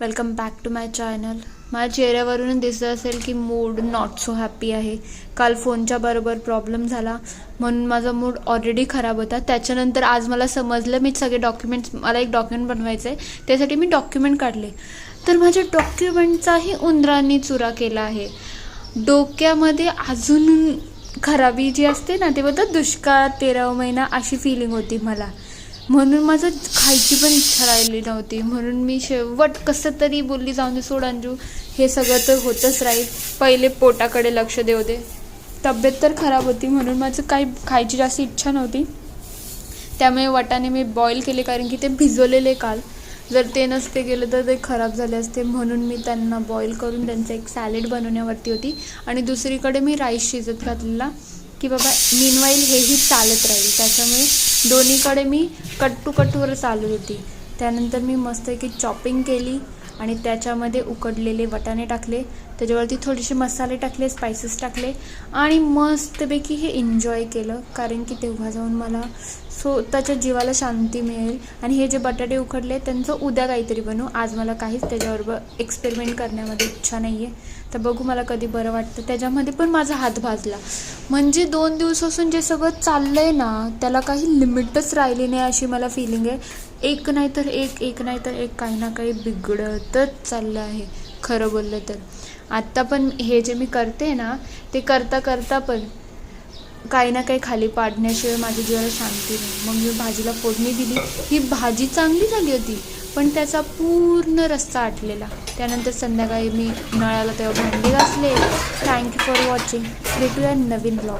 Welcome back to my channel. माझ्या चेहऱ्यावरून दिसत असेल की मूड नॉट सो हॅपी आहे. काल फोनच्या बरोबर प्रॉब्लेम झाला म्हणून माझा मूड ऑलरेडी खराब होता. त्याच्यानंतर आज मला समजलं मी सगळे डॉक्युमेंट्स, मला एक डॉक्युमेंट बनवायचं आहे, त्यासाठी मी डॉक्युमेंट काढले. तर माझ्या डॉक्युमेंटचाही उंदरांनी चुरा केला आहे. डोक्यामध्ये अजून खराबी जी असते ना, ते बोलतात दुष्काळ 13वा महिना, अशी फिलिंग होती मला. म्हणून माझं खायची पण इच्छा राहिली नव्हती. म्हणून मी शेवट कसं तरी बोलली, जाऊन दे सोड अंजू, हे सगळं तर होतच राहील, पहिले पोटाकडे लक्ष देऊ दे. तब्येत तर खराब होती म्हणून माझं काही खायची जास्त इच्छा नव्हती. त्यामुळे वाटाणे मी बॉईल केले, कारण की ते भिजवलेले काल. जर ते नसते गेलं तर ते खराब झाले असते. म्हणून मी त्यांना बॉईल करून त्यांचं एक सॅलेड बनवण्यावरती होती. आणि दुसरीकडे मी राईस शिजत घातलेला की बाबा मीनवाईल हेही चालत राहील. त्याच्यामुळे दोन्हीकडे मी कट्टूवर चालत होती. त्यानंतर मी मस्तपैकी चॉपिंग केली आणि त्याच्यामध्ये उकडलेले वाटाणे टाकले, त्याच्यावरती थोडेसे मसाले टाकले, स्पायसेस टाकले आणि मस्तपैकी हे एन्जॉय केलं. कारण की तेव्हा जाऊन मला स्वतःच्या जीवाला शांती मिळेल. आणि हे जे बटाटे उकडले त्यांचं उद्या काहीतरी बनवू. आज मला काहीच त्याच्याबरोबर एक्सपेरिमेंट करण्यामध्ये इच्छा नाही आहे. तर बघू मला कधी बरं वाटतं. त्याच्यामध्ये पण माझा हात भाजला. म्हणजे 2 दिवसापासून जे सगळं चाललं आहे ना, त्याला काही लिमिटच राहिली नाही अशी मला फिलिंग आहे. एक नाही तर एक काही ना काही बिघडतच चाललं आहे खरं बोललं तर. आत्ता पण हे जे मी करते ना, ते करता पण काही ना काही खाली पाडण्याशिवाय माझ्या जीवाला शांती नाही. मग मी भाजीला फोडणी दिली. ही भाजी चांगली झाली होती पण त्याचा पूर्ण रस्सा आटलेला. त्यानंतर संध्याकाळी मी नळाला तेव्हा भांडी घासले. Thank you for watching. भेटूया नवीन ब्लॉग.